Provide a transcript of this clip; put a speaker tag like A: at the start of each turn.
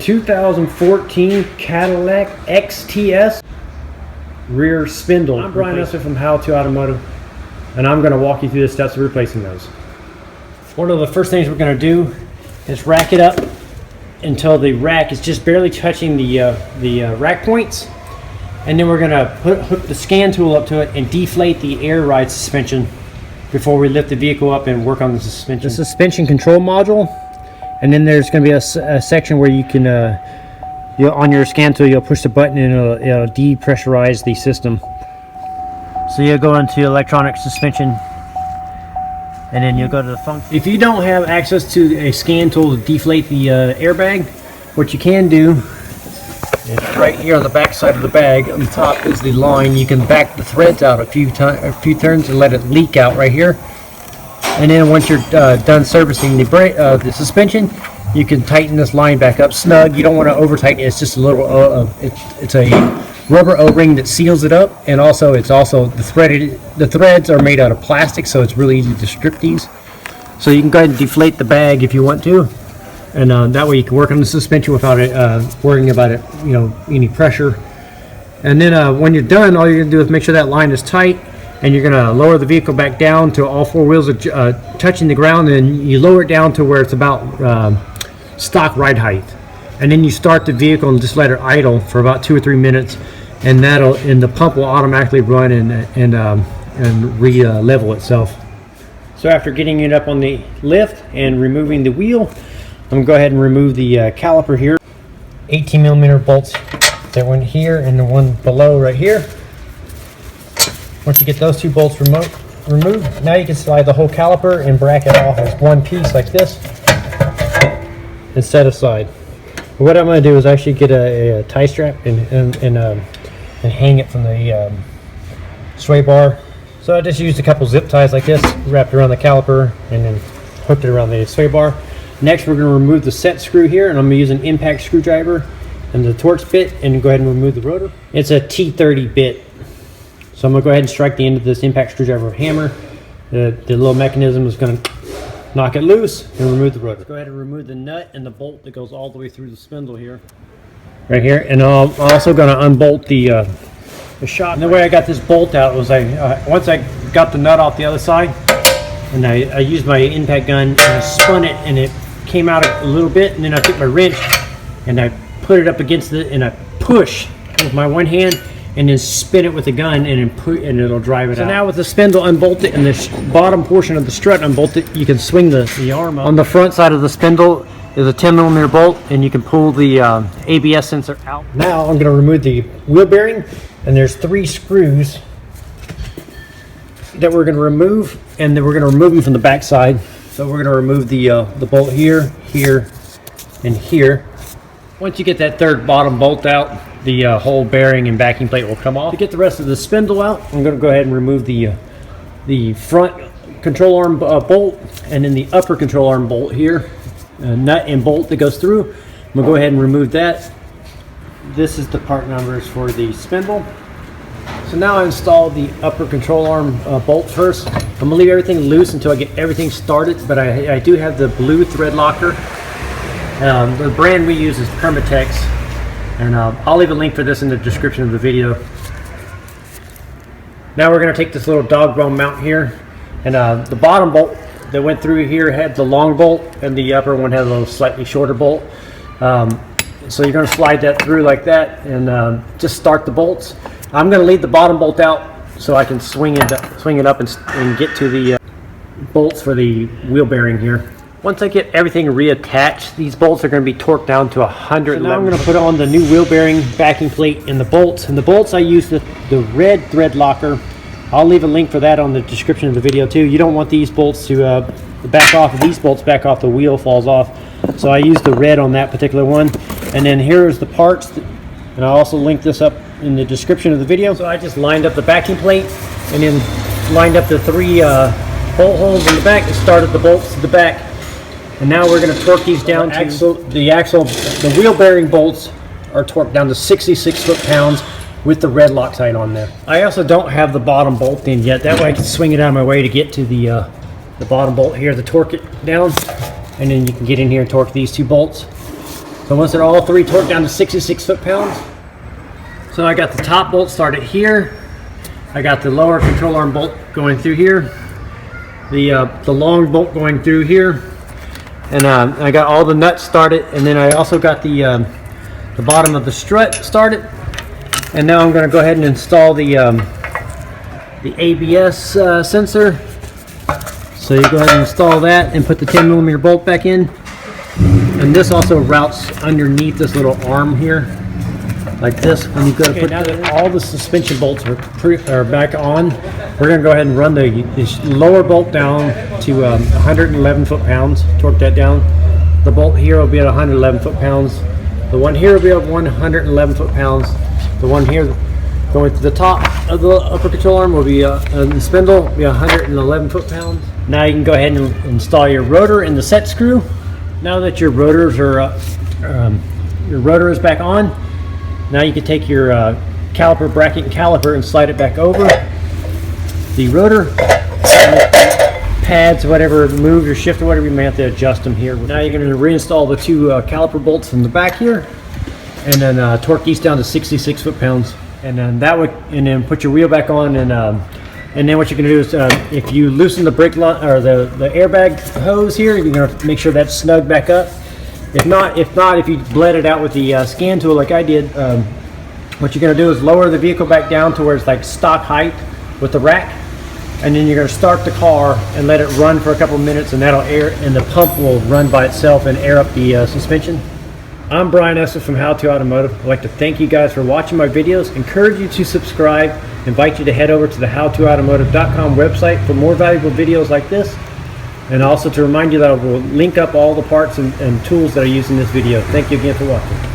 A: 2014 Cadillac XTS rear spindle. I'm Brian from How to Automotive, and I'm going to walk you through the steps of replacing those. One of the first things we're going to do is rack it up until the rack is just barely touching the rack points, and then we're going to hook the scan tool up to it and deflate the air ride suspension before we lift the vehicle up and work on the suspension. The suspension control module, and then there's going to be a section where you can on your scan tool you'll push the button and it'll depressurize the system. So you'll go into electronic suspension, and then you'll go to the function. If you don't have access to a scan tool to deflate the airbag, what you can do is right here on the back side of the bag, on the top is the line. You can back the threads out a few turns and let it leak out right here. And then once you're done servicing the suspension, you can tighten this line back up snug. You don't want to over tighten it. It's just a little it's a rubber O-ring that seals it up, and also the threads are made out of plastic, so it's really easy to strip these. So you can go ahead and deflate the bag if you want to, and that way you can work on the suspension without worrying about it, any pressure. And then when you're done, all you're gonna do is make sure that line is tight, and you're gonna lower the vehicle back down to all four wheels are touching the ground, and you lower it down to where it's about stock ride height, and then you start the vehicle and just let it idle for about 2 or 3 minutes, and the pump will automatically run and re-level itself. So after getting it up on the lift and removing the wheel, I'm gonna go ahead and remove the caliper here. 18mm bolts that went here and the one below right here. Once you get those two bolts removed, now you can slide the whole caliper and bracket off as one piece like this and set aside. What I'm going to do is actually get a tie strap and hang it from the sway bar. So I just used a couple zip ties like this, wrapped around the caliper, and then hooked it around the sway bar. Next, we're going to remove the set screw here, and I'm going to use an impact screwdriver and the Torx bit and go ahead and remove the rotor. It's a T30 bit, so I'm going to go ahead and strike the end of this impact screwdriver with a hammer. The little mechanism is going to knock it loose and remove the rotor. Let's go ahead and remove the nut and the bolt that goes all the way through the spindle here. Right here, and I'm also going to unbolt the shock. And the way I got this bolt out was once I got the nut off the other side, and I used my impact gun and I spun it, and it came out a little bit, and then I took my wrench and I put it up against it and I push with my one hand and then spin it with the gun and it'll drive it out. So now with the spindle unbolted and the bottom portion of the strut unbolted, you can swing the arm up. On the front side of the spindle is a 10mm bolt, and you can pull the ABS sensor out. Now I'm going to remove the wheel bearing, and there's 3 screws that we're going to remove, and then we're going to remove them from the back side. So we're going to remove the bolt here, here, and here. Once you get that third bottom bolt out, the whole bearing and backing plate will come off. To get the rest of the spindle out, I'm going to go ahead and remove the front control arm bolt, and then the upper control arm bolt here, nut and bolt that goes through. I'm going to go ahead and remove that. This is the part numbers for the spindle. So now I installed the upper control arm bolt first. I'm going to leave everything loose until I get everything started, but I do have the blue thread locker. The brand we use is Permatex, and I'll leave a link for this in the description of the video. Now we're going to take this little dog bone mount here, and the bottom bolt that went through here had the long bolt, and the upper one had a little slightly shorter bolt. So you're going to slide that through like that, and just start the bolts. I'm going to leave the bottom bolt out so I can swing it up and get to the bolts for the wheel bearing here. Once I get everything reattached, these bolts are going to be torqued down to 100. So now I'm going to put on the new wheel bearing, backing plate, and the bolts. And the bolts, I use the red thread locker. I'll leave a link for that on the description of the video too. You don't want these bolts to back off. If these bolts back off, the wheel falls off. So I use the red on that particular one. And then here's the parts, and I'll also link this up in the description of the video. So I just lined up the backing plate and then lined up the 3 bolt holes in the back and started the bolts to the back. And now we're going to torque these down the wheel bearing bolts are torqued down to 66 foot-pounds with the red Loctite on there. I also don't have the bottom bolt in yet. That way I can swing it out of my way to get to the bottom bolt here to torque it down, and then you can get in here and torque these 2 bolts. So once they're all three torqued down to 66 foot-pounds, so I got the top bolt started here. I got the lower control arm bolt going through here. The long bolt going through here. And I got all the nuts started, and then I also got the bottom of the strut started. And now I'm going to go ahead and install the ABS sensor. So you go ahead and install that and put the 10mm bolt back in. And this also routes underneath this little arm here, like this. When you go to put now that all the suspension bolts are back on, we're going to go ahead and run the lower bolt down to 111 foot-pounds. Torque that down. The bolt here will be at 111 foot-pounds. The one here will be at 111 foot-pounds. The one here going to the top of the upper control arm will be the spindle will be 111 foot-pounds. Now you can go ahead and install your rotor and the set screw. Now that your rotors are your rotor is back on, now you can take your caliper bracket and caliper and slide it back over the rotor. Pads, whatever, move or shift or whatever, you may have to adjust them here. Now you're going to reinstall the two caliper bolts in the back here, and then torque these down to 66 foot-pounds, and then put your wheel back on, and then what you're going to do is if you loosen the brake line or the airbag hose here, you're going to make sure that's snug back up. If not, if you bled it out with the scan tool like I did, what you're going to do is lower the vehicle back down to where it's like stock height with the rack, and then you're going to start the car and let it run for a couple of minutes, and that'll air, and the pump will run by itself and air up the suspension. I'm Brian Esser from How to Automotive. I'd like to thank you guys for watching my videos, encourage you to subscribe, invite you to head over to the howtoautomotive.com website for more valuable videos like this, and also to remind you that I will link up all the parts and tools that I use in this video. Thank you again for watching.